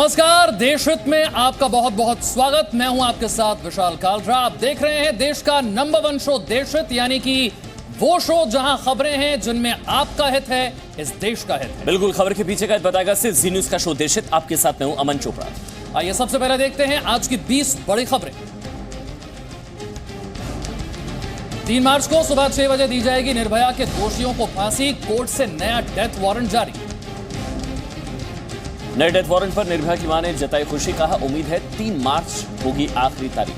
नमस्कार, देशहित में आपका बहुत बहुत स्वागत। मैं हूं आपके साथ विशाल कालरा। आप देख रहे हैं देश का नंबर 1 शो देशहित, यानी कि वो शो जहां खबरें हैं जिनमें आपका हित है, इस देश का हित है। बिल्कुल, खबर के पीछे का हित बताएगा सिर्फ जी न्यूज का शो देशहित। आपके साथ मैं हूं अमन चोपड़ा। आइए सबसे पहले देखते हैं आज की 20 बड़ी खबरें। 3 मार्च को सुबह 6 बजे दी जाएगी निर्भया के दोषियों को फांसी। कोर्ट से नया डेथ वारंट जारी। नए डेथ वारंट पर निर्भया की मां ने जताई खुशी। कहा उम्मीद है 3 मार्च होगी आखिरी तारीख।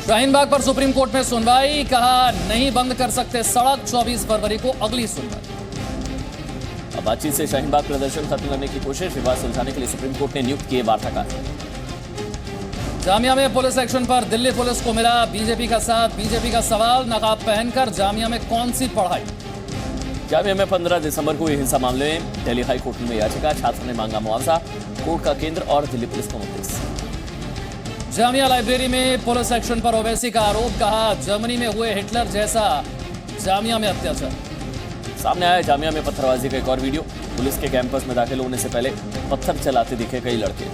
शाहीन बाग पर सुप्रीम कोर्ट में सुनवाई। कहा नहीं बंद कर सकते सड़क, 24 फरवरी को अगली सुनवाई। अब बातचीत से शाहीन बाग प्रदर्शन खत्म करने की कोशिश। विवाद सुलझाने के लिए सुप्रीम कोर्ट ने नियुक्त किए वार्ताकार। जामिया में पुलिस एक्शन पर दिल्ली पुलिस को मिला बीजेपी का साथ। बीजेपी का सवाल, नकाब पहनकर जामिया में कौन सी पढ़ाई। जामिया में 15 दिसंबर को हुई हिंसा मामले में दिल्ली हाई कोर्ट में याचिका। छात्र ने मांगा मुआवजा। कोर्ट का केंद्र और दिल्ली पुलिस को नोटिस। जामिया लाइब्रेरी में पुलिस एक्शन पर ओवैसी का आरोप। कहा जर्मनी में हुए हिटलर जैसा जामिया में अत्याचार। सामने आया जामिया में पत्थरबाजी का एक और वीडियो। पुलिस के कैंपस में दाखिल होने से पहले पत्थर चलाते दिखे कई लड़के।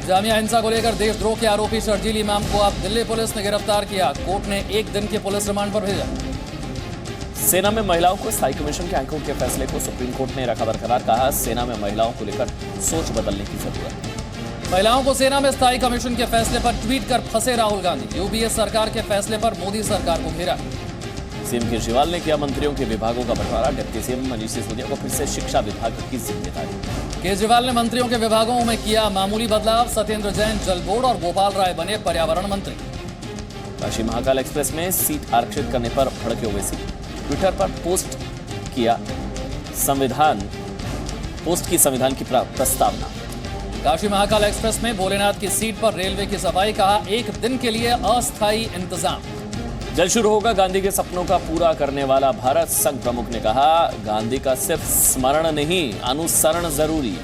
जामिया हिंसा को लेकर देशद्रोह के आरोपी शर्जील इमाम को अब दिल्ली पुलिस ने गिरफ्तार किया। कोर्ट ने 1 दिन के पुलिस रिमांड पर भेजा। सेना में महिलाओं को स्थायी कमीशन के हाईकोर्ट के फैसले को सुप्रीम कोर्ट ने रखा बरकरार। कहा सेना में महिलाओं को लेकर सोच बदलने की जरूरत। महिलाओं को सेना में स्थायी कमीशन के फैसले पर ट्वीट कर फंसे राहुल गांधी। यूपीए सरकार के फैसले पर मोदी सरकार को घेरा। सीएम केजरीवाल ने किया मंत्रियों के विभागों का बंटवारा। डिप्टी सीएम मनीष सिसोदिया को फिर से शिक्षा विभाग की जिम्मेदारी। केजरीवाल ने मंत्रियों के विभागों में किया मामूली बदलाव। सत्येंद्र जैन जल बोर्ड और गोपाल राय बने पर्यावरण मंत्री। काशी महाकाल एक्सप्रेस में सीट आरक्षित करने पर भड़के ओवैसी। ट्विटर पर पोस्ट की संविधान की प्रस्तावना। काशी महाकाल एक्सप्रेस में भोलेनाथ की सीट पर रेलवे की सफाई। कहा 1 दिन के लिए अस्थायी इंतजाम। जल्द शुरू होगा गांधी के सपनों का पूरा करने वाला भारत। संघ प्रमुख ने कहा गांधी का सिर्फ स्मरण नहीं, अनुसरण जरूरी।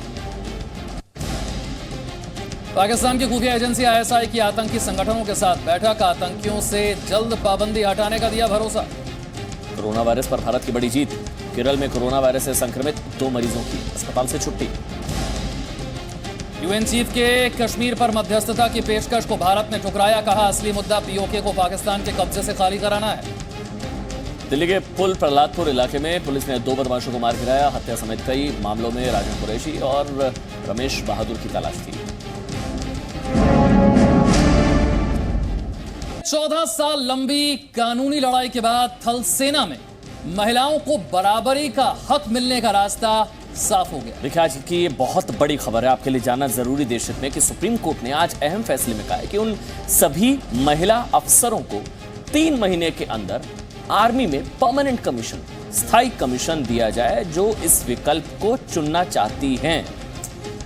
पाकिस्तान की खुफिया एजेंसी आईएसआई की आतंकी संगठनों के साथ बैठक। आतंकियों से जल्द पाबंदी हटाने का दिया भरोसा। कोरोना वायरस पर भारत की बड़ी जीत। केरल में कोरोना वायरस से संक्रमित 2 मरीजों की अस्पताल से छुट्टी। यूएन चीफ के कश्मीर पर मध्यस्थता की पेशकश को भारत ने ठुकराया। कहा असली मुद्दा पीओके को पाकिस्तान के कब्जे से खाली कराना है। दिल्ली के पुल प्रहलादपुर इलाके में पुलिस ने 2 बदमाशों को मार गिराया। हत्या समेत कई मामलों में राजन कुरैशी और रमेश बहादुर की तलाश थी। 14 साल लंबी कानूनी लड़ाई के बाद थल सेना में महिलाओं को बराबरी का हक मिलने का रास्ता साफ हो गया। देखिए, आज की ये बहुत बड़ी खबर है, आपके लिए जानना जरूरी देशहित में कि सुप्रीम कोर्ट ने आज अहम फैसले में कहा है कि उन सभी महिला अफसरों को 3 महीने के अंदर आर्मी में परमानेंट कमीशन, स्थायी कमीशन दिया जाए जो इस विकल्प को चुनना चाहती हैं।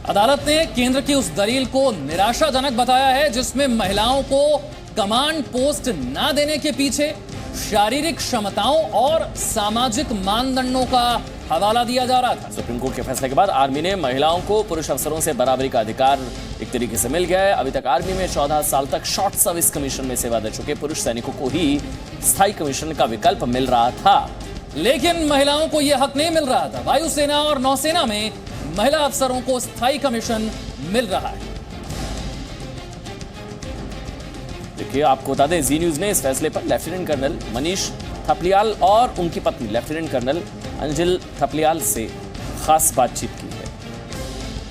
अदालत ने केंद्र की उस दलील को निराशाजनक बताया है जिसमें महिलाओं को कमांड पोस्ट ना देने के पीछे शारीरिक क्षमताओं और सामाजिक मानदंडों का हवाला दिया जा रहा था। सुप्रीम कोर्ट के फैसले के बाद आर्मी ने महिलाओं को पुरुष अफसरों से बराबरी का अधिकार एक तरीके से मिल गया है। अभी तक आर्मी में 14 साल तक शॉर्ट सर्विस कमीशन में सेवा दे चुके पुरुष सैनिकों को ही स्थायी कमीशन का विकल्प मिल रहा था, लेकिन महिलाओं को यह हक नहीं मिल रहा था। वायुसेना और नौसेना में महिला अफसरों को स्थायी कमीशन मिल रहा है। देखिए, आपको बता दें, जी न्यूज ने इस फैसले पर लेफ्टिनेंट कर्नल मनीष थपलियाल और उनकी पत्नी लेफ्टिनेंट कर्नल अंजल थपलियाल से खास बातचीत की है।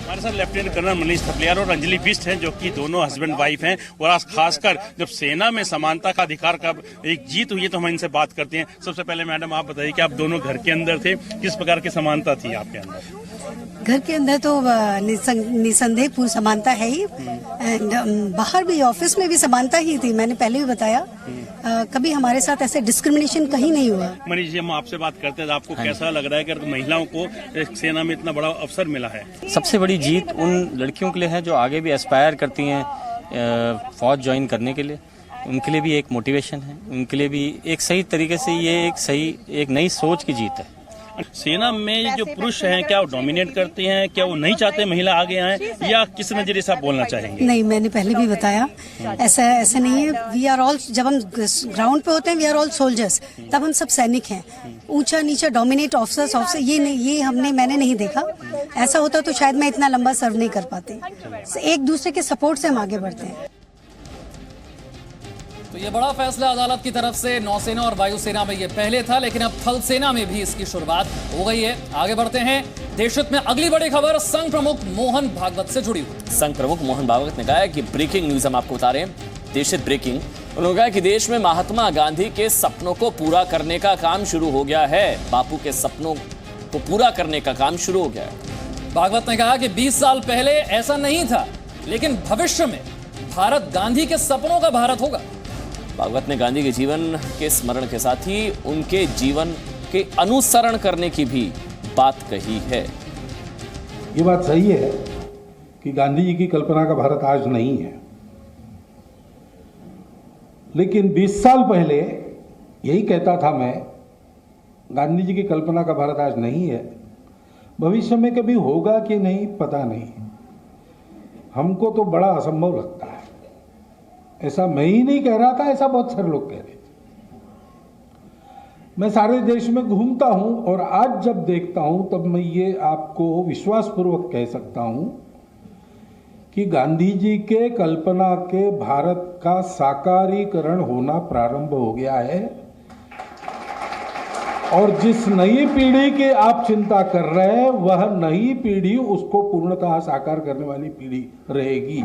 हमारे साथ लेफ्टिनेंट कर्नल मनीष थपलियाल और अंजलि बिष्ट हैं, जो कि दोनों हस्बैंड वाइफ हैं। और आज खासकर जब सेना में समानता का अधिकार का एक जीत हुई है तो हम इनसे बात करते हैं। सबसे पहले मैडम आप बताइए कि आप दोनों घर के अंदर थे, किस प्रकार की समानता थी आपके अंदर? घर के अंदर तो निसंदेह पूर्ण समानता है ही, एंड बाहर भी ऑफिस में भी समानता ही थी। मैंने पहले भी बताया, कभी हमारे साथ ऐसे डिस्क्रिमिनेशन कहीं नहीं हुआ। मनीष जी, हम आपसे बात करते हैं, आपको कैसा लग रहा है कि महिलाओं को सेना में इतना बड़ा अवसर मिला है? सबसे बड़ी जीत उन लड़कियों के लिए है जो आगे भी एस्पायर करती हैं फौज ज्वाइन करने के लिए। उनके लिए भी एक मोटिवेशन है, उनके लिए भी एक सही तरीके से ये एक नई सोच की जीत है। सेना में जो पुरुष हैं, क्या वो डोमिनेट करते हैं? क्या वो नहीं चाहते महिला आगे आए, या किस नजरिए से आप बोलना चाहेंगे? नहीं, मैंने पहले भी बताया, ऐसा नहीं है। वी आर ऑल, जब हम ग्राउंड पे होते हैं, वी आर ऑल सोल्जर्स, तब हम सब सैनिक हैं। ऊंचा नीचा डोमिनेट ऑफिसर्स मैंने नहीं देखा। ऐसा होता तो शायद मैं इतना लंबा सर्व नहीं कर पाती। एक दूसरे के सपोर्ट से हम आगे बढ़ते हैं। तो ये बड़ा फैसला अदालत की तरफ से नौसेना और वायुसेना में ये पहले था, लेकिन अब थल सेना में भी इसकी शुरुआत हो गई है। आगे बढ़ते हैं। देशहित में अगली बड़ी खबर संघ प्रमुख मोहन भागवत से जुड़ी हुई। संघ प्रमुख मोहन भागवत ने कहा है कि ब्रेकिंग न्यूज हम आपको बता रहे हैं, देशहित ब्रेकिंग। उन्होंने कहा कि देश में महात्मा गांधी के सपनों को पूरा करने का काम शुरू हो गया है। बापू के सपनों को पूरा करने का काम शुरू हो गया है। भागवत ने कहा कि 20 साल पहले ऐसा नहीं था, लेकिन भविष्य में भारत गांधी के सपनों का भारत होगा। भागवत ने गांधी के जीवन के स्मरण के साथ ही उनके जीवन के अनुसरण करने की भी बात कही है। ये बात सही है कि गांधी जी की कल्पना का भारत आज नहीं है, लेकिन 20 साल पहले यही कहता था मैं, गांधी जी की कल्पना का भारत आज नहीं है। भविष्य में कभी होगा कि नहीं पता नहीं, हमको तो बड़ा असंभव लगता है। ऐसा मैं ही नहीं कह रहा था, ऐसा बहुत सारे लोग कह रहे थे। मैं सारे देश में घूमता हूं और आज जब देखता हूं तब मैं ये आपको विश्वासपूर्वक कह सकता हूं कि गांधी जी के कल्पना के भारत का साकारीकरण होना प्रारंभ हो गया है। और जिस नई पीढ़ी की आप चिंता कर रहे हैं, वह नई पीढ़ी उसको पूर्णतः साकार करने वाली पीढ़ी रहेगी।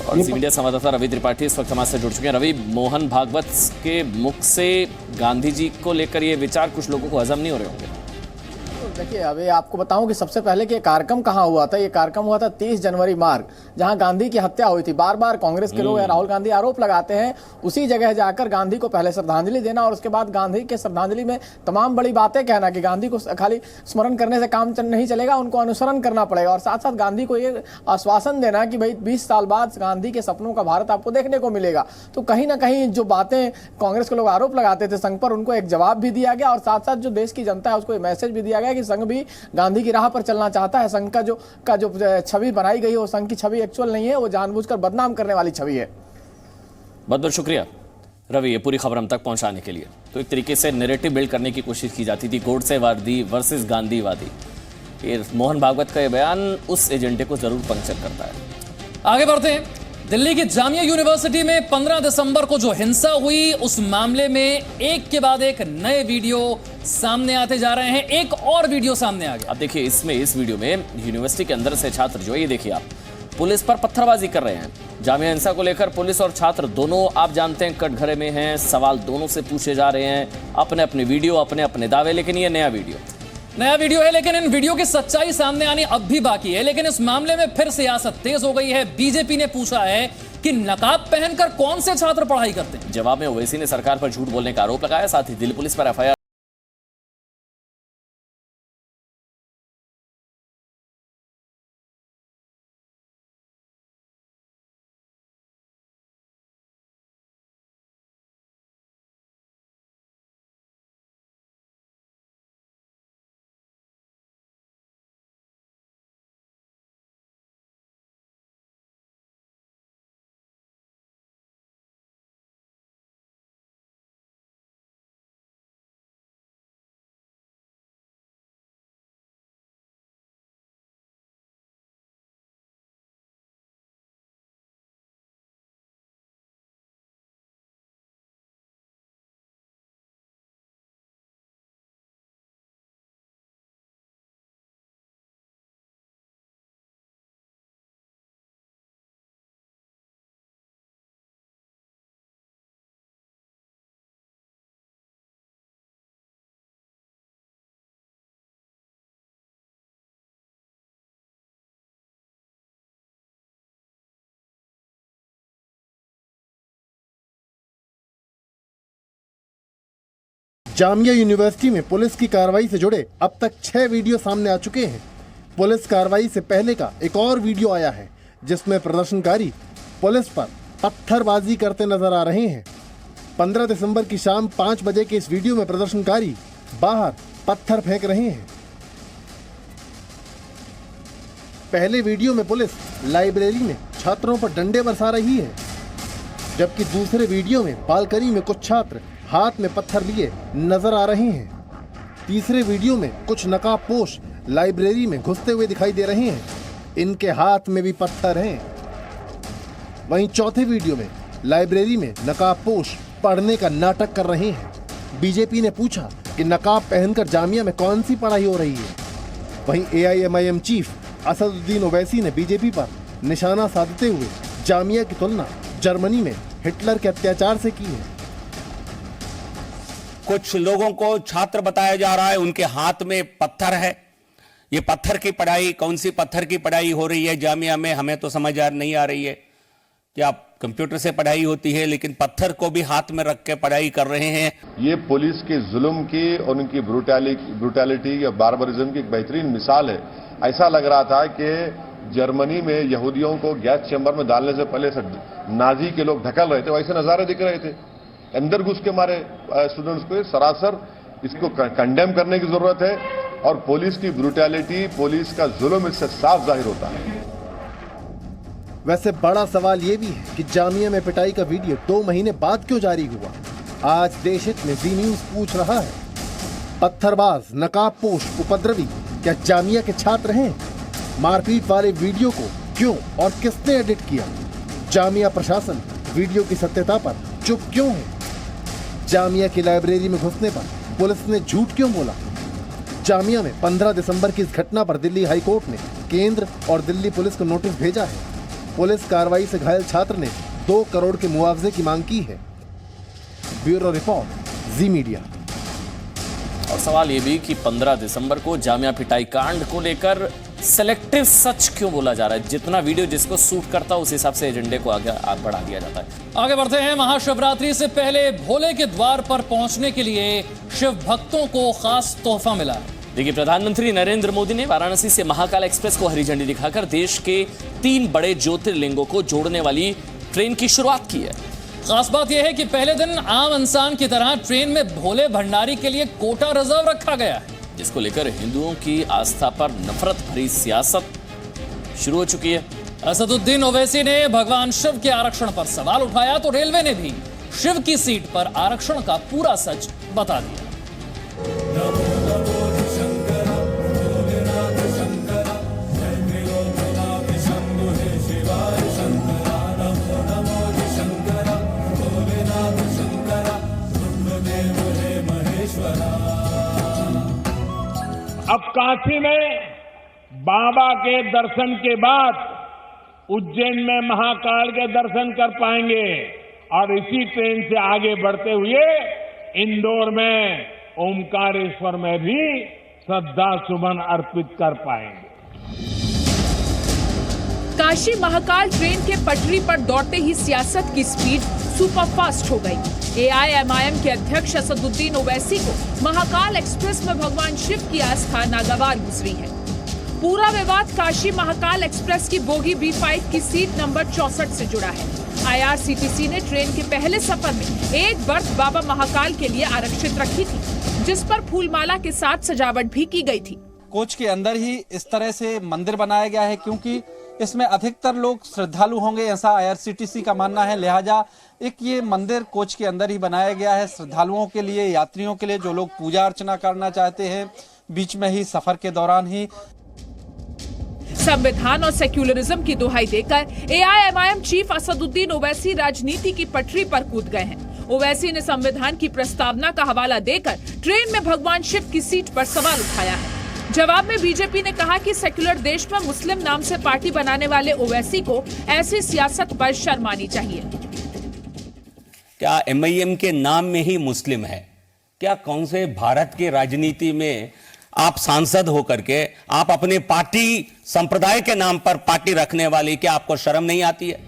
और सी मीडिया संवाददाता रवि त्रिपाठी इस वक्त हमारे से जुड़ चुके हैं। रवि, मोहन भागवत के मुख से गांधी जी को लेकर ये विचार कुछ लोगों को हजम नहीं हो रहे होंगे। देखिए, अभी आपको बताऊं कि सबसे पहले कि ये कार्यक्रम कहाँ हुआ था। ये कार्यक्रम हुआ था 30 जनवरी मार्ग, जहां गांधी की हत्या हुई थी। बार बार कांग्रेस के लोग या राहुल गांधी आरोप लगाते हैं उसी जगह जाकर गांधी को पहले श्रद्धांजलि देना और उसके बाद गांधी के श्रद्धांजलि में तमाम बड़ी बातें कहना कि गांधी को खाली स्मरण करने से काम नहीं चलेगा, उनको अनुसरण करना पड़ेगा। और साथ साथ गांधी को ये आश्वासन देना कि भाई 20 साल बाद गांधी के सपनों का भारत आपको देखने को मिलेगा। तो कहीं ना कहीं जो बातें कांग्रेस के लोग आरोप लगाते थे संघ पर, उनको एक जवाब भी दिया गया और साथ साथ जो देश की जनता है उसको मैसेज भी दिया गया कि संघ भी गांधी की राह पर चलना चाहता है। संघ का जो छवि बनाई गई है वो संघ की छवि एक्चुअल नहीं है, वो जानबूझकर बदनाम करने वाली छवि है। बहुत बहुत शुक्रिया रवि, ये पूरी खबर हम तक पहुंचाने के लिए। तो एक तरीके से नैरेटिव बिल्ड करने की कोशिश की जाती थी, गोडसेवादी वर्सेस गांधीवादी। ये मोहन भागवत का ये बयान उस एजेंडे को जरूर पंक्चर करता है। आगे बढ़ते हैं। दिल्ली की जामिया यूनिवर्सिटी में 15 दिसंबर को जो हिंसा हुई, उस मामले में एक के बाद एक नए वीडियो सामने आते जा रहे हैं। एक और वीडियो सामने आ गया। अब देखिए, इस वीडियो में यूनिवर्सिटी के अंदर से छात्र जो है, ये देखिए आप, पुलिस पर पत्थरबाजी कर रहे हैं। जामिया हिंसा को लेकर पुलिस और छात्र दोनों आप जानते हैं कटघरे में हैं। सवाल दोनों से पूछे जा रहे हैं, अपने अपने वीडियो, अपने अपने दावे। लेकिन ये नया वीडियो है, लेकिन इन वीडियो की सच्चाई सामने आनी अब भी बाकी है। लेकिन इस मामले में फिर सियासत तेज हो गई है। बीजेपी ने पूछा है कि नकाब पहनकर कौन से छात्र पढ़ाई करते हैं। जवाब में ओवैसी ने सरकार पर झूठ बोलने का आरोप लगाया, साथ ही दिल्ली पुलिस पर एफआईआर जामिया यूनिवर्सिटी में पुलिस की कार्रवाई से जुड़े अब तक 6 वीडियो सामने आ चुके हैं। पुलिस कार्रवाई से पहले का एक और वीडियो आया है जिसमें प्रदर्शनकारी पुलिस पर पत्थरबाजी करते नजर आ रहे हैं। 15 दिसंबर की शाम 5 बजे के इस वीडियो में प्रदर्शनकारी बाहर पत्थर फेंक रहे हैं। पहले वीडियो में पुलिस लाइब्रेरी में छात्रों पर डंडे बरसा रही है, जबकि दूसरे वीडियो में बालकनी में कुछ छात्र हाथ में पत्थर लिए नजर आ रहे हैं। तीसरे वीडियो में कुछ नकाबपोश लाइब्रेरी में घुसते हुए दिखाई दे रहे हैं। इनके हाथ में भी पत्थर हैं। वहीं चौथे वीडियो में लाइब्रेरी में नकाबपोश पढ़ने का नाटक कर रहे हैं। बीजेपी ने पूछा कि नकाब पहनकर जामिया में कौन सी पढ़ाई हो रही है। वहीं AIMIM चीफ असदुद्दीन ओवैसी ने बीजेपी पर निशाना साधते हुए जामिया की तुलना जर्मनी में हिटलर के अत्याचार से की है। कुछ लोगों को छात्र बताया जा रहा है, उनके हाथ में पत्थर है। ये पत्थर की पढ़ाई, कौन सी पत्थर की पढ़ाई हो रही है जामिया में, हमें तो समझ नहीं आ रही है। क्या कंप्यूटर से पढ़ाई होती है, लेकिन पत्थर को भी हाथ में रख के पढ़ाई कर रहे हैं। ये पुलिस के जुल्म की और उनकी ब्रूटैलिटी या बार्बरिज्म की एक बेहतरीन मिसाल है। ऐसा लग रहा था कि जर्मनी में यहूदियों को गैस चैम्बर में डालने से पहले नाजी के लोग ढकल रहे थे, वैसे नजारे दिख रहे थे। अंदर घुस के मारे स्टूडेंट्स को। सरासर इसको कंडेम करने की जरूरत है और पुलिस की ब्रूटैलिटी, पुलिस का जुल्म इससे साफ जाहिर होता है। वैसे बड़ा सवाल ये भी है कि जामिया में पिटाई का वीडियो 2 महीने बाद क्यों जारी हुआ। आज देशहित में जी न्यूज पूछ रहा है, पत्थरबाज, नकाबपोश, उपद्रवी क्या जामिया के छात्र हैं? मारपीट वाले वीडियो को क्यों और किसने एडिट किया? जामिया प्रशासन वीडियो की सत्यता पर चुप क्यों है? जामिया की लाइब्रेरी में घुसने पर पुलिस ने झूठ क्यों बोला? जामिया में 15 दिसंबर की इस घटना पर दिल्ली हाईकोर्ट ने केंद्र और दिल्ली पुलिस को नोटिस भेजा है। पुलिस कार्रवाई से घायल छात्र ने 2 करोड़ के मुआवजे की मांग की है। ब्यूरो रिपोर्ट, जी मीडिया। और सवाल ये भी कि 15 दिसंबर को जामिया पिटाई कांड को लेकर सेलेक्टिव सच क्यों बोला जा रहा है? जितना वीडियो जिसको सूट करता है उस हिसाब से एजेंडे को आगे बढ़ा दिया जाता है। आगे बढ़ते हैं। महाशिवरात्रि से पहले भोले के द्वार पर पहुंचने के लिए शिव भक्तों को खास तोहफा मिला है। देखिए, प्रधानमंत्री नरेंद्र मोदी ने वाराणसी से महाकाल एक्सप्रेस को हरी झंडी दिखाकर देश के 3 बड़े ज्योतिर्लिंगों को जोड़ने वाली ट्रेन की शुरुआत की है। खास बात यह है कि पहले दिन आम इंसान की तरह ट्रेन में भोले भंडारी के लिए कोटा रिजर्व रखा गया है, जिसको लेकर हिंदुओं की आस्था पर नफरत भरी सियासत शुरू हो चुकी है। असदुद्दीन ओवैसी ने भगवान शिव के आरक्षण पर सवाल उठाया तो रेलवे ने भी शिव की सीट पर आरक्षण का पूरा सच बता दिया। अब काशी में बाबा के दर्शन के बाद उज्जैन में महाकाल के दर्शन कर पाएंगे और इसी ट्रेन से आगे बढ़ते हुए इंदौर में ओमकारेश्वर में भी श्रद्धा सुमन अर्पित कर पाएंगे। काशी महाकाल ट्रेन के पटरी पर दौड़ते ही सियासत की स्पीड सुपरफास्ट हो गई। AIMIM के अध्यक्ष असदुद्दीन ओवैसी को महाकाल एक्सप्रेस में भगवान शिव की आस्था नागवार गुजरी है। पूरा विवाद काशी महाकाल एक्सप्रेस की बोगी B5 की सीट नंबर 64 से जुड़ा है। IRCTC ने ट्रेन के पहले सफर में एक बर्थ बाबा महाकाल के लिए आरक्षित रखी थी, जिस पर फूलमाला के साथ सजावट भी की गई थी। कोच के अंदर ही इस तरह से मंदिर बनाया गया है क्योंकि इसमें अधिकतर लोग श्रद्धालु होंगे, ऐसा IRCTC का मानना है। लिहाजा एक ये मंदिर कोच के अंदर ही बनाया गया है श्रद्धालुओं के लिए, यात्रियों के लिए, जो लोग पूजा अर्चना करना चाहते हैं बीच में ही, सफर के दौरान ही। संविधान और सेक्युलरिज्म की दुहाई देकर AIMIM चीफ असदुद्दीन ओवैसी राजनीति की पटरी पर कूद गए हैं। ओवैसी ने संविधान की प्रस्तावना का हवाला देकर ट्रेन में भगवान शिव की सीट पर सवाल उठाया है। जवाब में बीजेपी ने कहा कि सेक्युलर देश में मुस्लिम नाम से पार्टी बनाने वाले ओवैसी को ऐसी सियासत पर शर्म आनी चाहिए। क्या MIM के नाम में ही मुस्लिम है? क्या कौन से भारत की राजनीति में आप सांसद होकर के आप अपने पार्टी संप्रदाय के नाम पर पार्टी रखने वाली, क्या आपको शर्म नहीं आती है?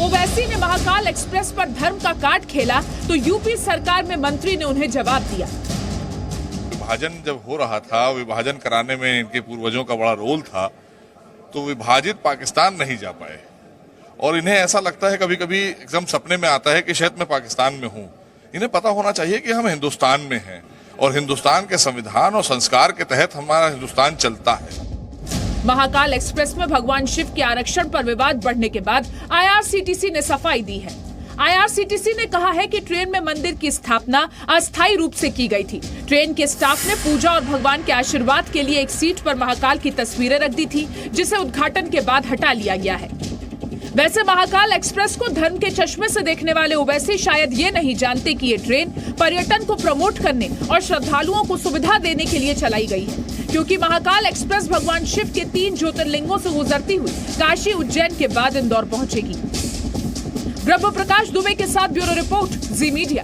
ओवैसी ने महाकाल एक्सप्रेस पर धर्म का कार्ड खेला तो यूपी सरकार में मंत्री ने उन्हें जवाब दिया। विभाजन जब हो रहा था, विभाजन कराने में इनके पूर्वजों का बड़ा रोल था, तो विभाजित पाकिस्तान नहीं जा पाए और इन्हें ऐसा लगता है कभी कभी एकदम सपने में आता है कि शायद मैं पाकिस्तान में हूं। इन्हें पता होना चाहिए कि हम हिंदुस्तान में हैं और हिंदुस्तान के संविधान और संस्कार के तहत हमारा हिंदुस्तान चलता है। महाकाल एक्सप्रेस में भगवान शिव के आरक्षण पर विवाद बढ़ने के बाद IRCTC ने सफाई दी है। IRCTC ने कहा है कि ट्रेन में मंदिर की स्थापना अस्थायी रूप से की गई थी। ट्रेन के स्टाफ ने पूजा और भगवान के आशीर्वाद के लिए एक सीट पर महाकाल की तस्वीरें रख दी थी, जिसे उद्घाटन के बाद हटा लिया गया है। वैसे महाकाल एक्सप्रेस को धर्म के चश्मे से देखने वाले ओवैसी शायद ये नहीं जानते कि ये ट्रेन पर्यटन को प्रमोट करने और श्रद्धालुओं को सुविधा देने के लिए चलाई गई है, क्योंकि महाकाल एक्सप्रेस भगवान शिव के 3 ज्योतिर्लिंगों से गुजरती हुई काशी, उज्जैन के बाद इंदौर पहुंचेगी। ब्रह्म प्रकाश दुबे के साथ ब्यूरो रिपोर्ट, जी मीडिया।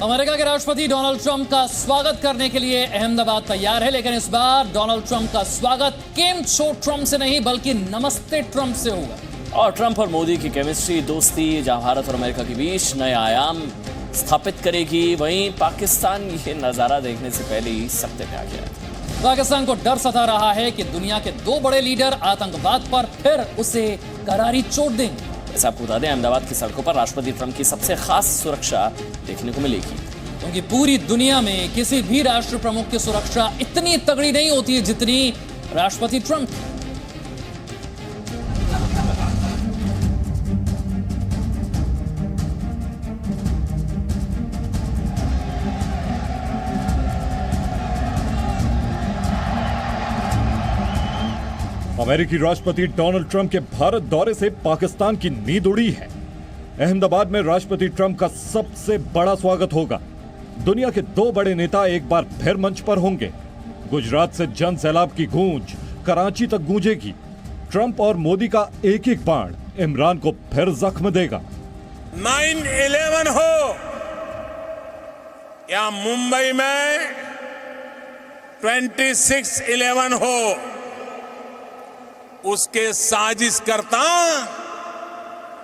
अमेरिका के राष्ट्रपति डोनाल्ड ट्रंप का स्वागत करने के लिए अहमदाबाद तैयार है, लेकिन इस बार डोनाल्ड ट्रंप का स्वागत केम छो ट्रंप से नहीं बल्कि नमस्ते ट्रंप से होगा। और ट्रंप और मोदी की केमिस्ट्री, दोस्ती जहां भारत और अमेरिका के बीच नए आयाम स्थापित करेगी, वहीं पाकिस्तान ये नजारा देखने से पहले ही सत्ते पे आ गया है। पाकिस्तान को डर सता रहा है कि दुनिया के 2 बड़े लीडर आतंकवाद पर फिर उसे करारी चोट देंगे। ऐसा आपको बता दें, अहमदाबाद की सड़कों पर राष्ट्रपति ट्रंप की सबसे खास सुरक्षा देखने को मिलेगी, क्योंकि पूरी दुनिया में किसी भी राष्ट्र प्रमुख की सुरक्षा इतनी तगड़ी नहीं होती है जितनी राष्ट्रपति ट्रंप की। अमेरिकी राष्ट्रपति डोनाल्ड ट्रंप के भारत दौरे से पाकिस्तान की नींद उड़ी है। अहमदाबाद में राष्ट्रपति ट्रंप का सबसे बड़ा स्वागत होगा। दुनिया के 2 बड़े नेता एक बार फिर मंच पर होंगे। गुजरात से जन सैलाब की गूंज कराची तक गूंजेगी। ट्रंप और मोदी का एक एक बाण इमरान को फिर जख्म देगा। 9/11 हो या मुंबई में 26/11 हो, उसके साजिशकर्ता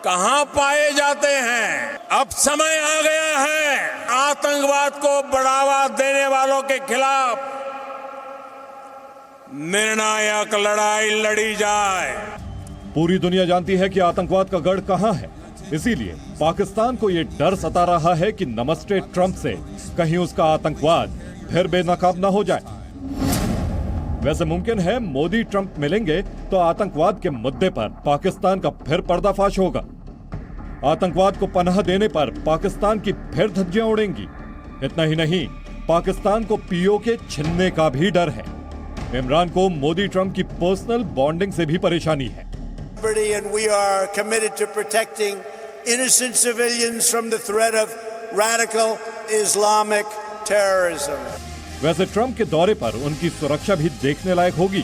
कहां पाए जाते हैं। अब समय आ गया है आतंकवाद को बढ़ावा देने वालों के खिलाफ निर्णायक लड़ाई लड़ी जाए। पूरी दुनिया जानती है कि आतंकवाद का गढ़ कहां है, इसीलिए पाकिस्तान को यह डर सता रहा है कि नमस्ते ट्रंप से कहीं उसका आतंकवाद फिर बेनकाब न हो जाए। वैसे मुमकिन है मोदी ट्रंप मिलेंगे तो आतंकवाद के मुद्दे पर पाकिस्तान का फिर पर्दाफाश होगा। आतंकवाद को पनाह देने पर पाकिस्तान की फिर धज्जियां उड़ेंगी। इतना ही नहीं, पाकिस्तान को पीओके छीनने का भी डर है। इमरान को मोदी ट्रंप की पर्सनल बॉन्डिंग से भी परेशानी है। And we are committed to protecting innocent civilians from the threat of radical Islamic terrorism. वैसे ट्रंप के दौरे पर उनकी सुरक्षा भी देखने लायक होगी।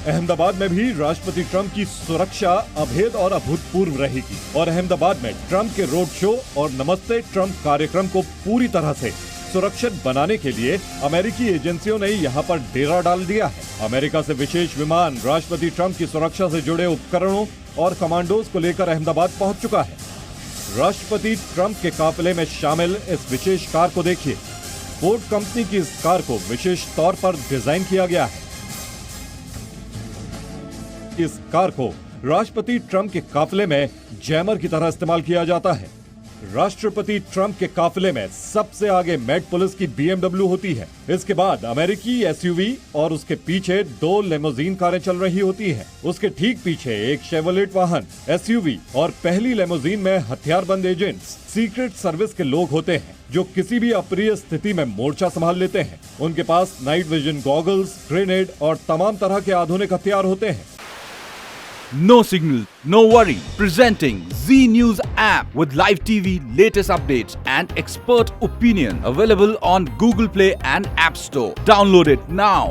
अहमदाबाद में भी राष्ट्रपति ट्रंप की सुरक्षा अभेद और अभूतपूर्व रहेगी और अहमदाबाद में ट्रंप के रोड शो और नमस्ते ट्रंप कार्यक्रम को पूरी तरह से सुरक्षित बनाने के लिए अमेरिकी एजेंसियों ने यहां पर डेरा डाल दिया है। अमेरिका से विशेष विमान राष्ट्रपति ट्रंप की सुरक्षा से जुड़े उपकरणों और कमांडोज को लेकर अहमदाबाद पहुंच चुका है। राष्ट्रपति ट्रंप के काफिले में शामिल इस विशेष कार को देखिए। फोर्ड कंपनी की इस कार को विशेष तौर पर डिजाइन किया गया है। इस कार को राष्ट्रपति ट्रंप के काफिले में जैमर की तरह इस्तेमाल किया जाता है। राष्ट्रपति ट्रंप के काफिले में सबसे आगे मेट पुलिस की BMW होती है। इसके बाद अमेरिकी SUV और उसके पीछे 2 लेमोजीन कारें चल रही होती हैं। उसके ठीक पीछे एक शेवलेट वाहन SUV और पहली लेमोजीन में हथियारबंद एजेंट्स, सीक्रेट सर्विस के लोग होते हैं जो किसी भी अप्रिय स्थिति में मोर्चा संभाल लेते हैं। उनके पास नाइट विजन गॉगल्स, ग्रेनेड और तमाम तरह के आधुनिक हथियार होते हैं। No signal, no worry. Presenting Z News app with live TV, latest updates and expert opinion. Available on Google Play and App Store. Download it now.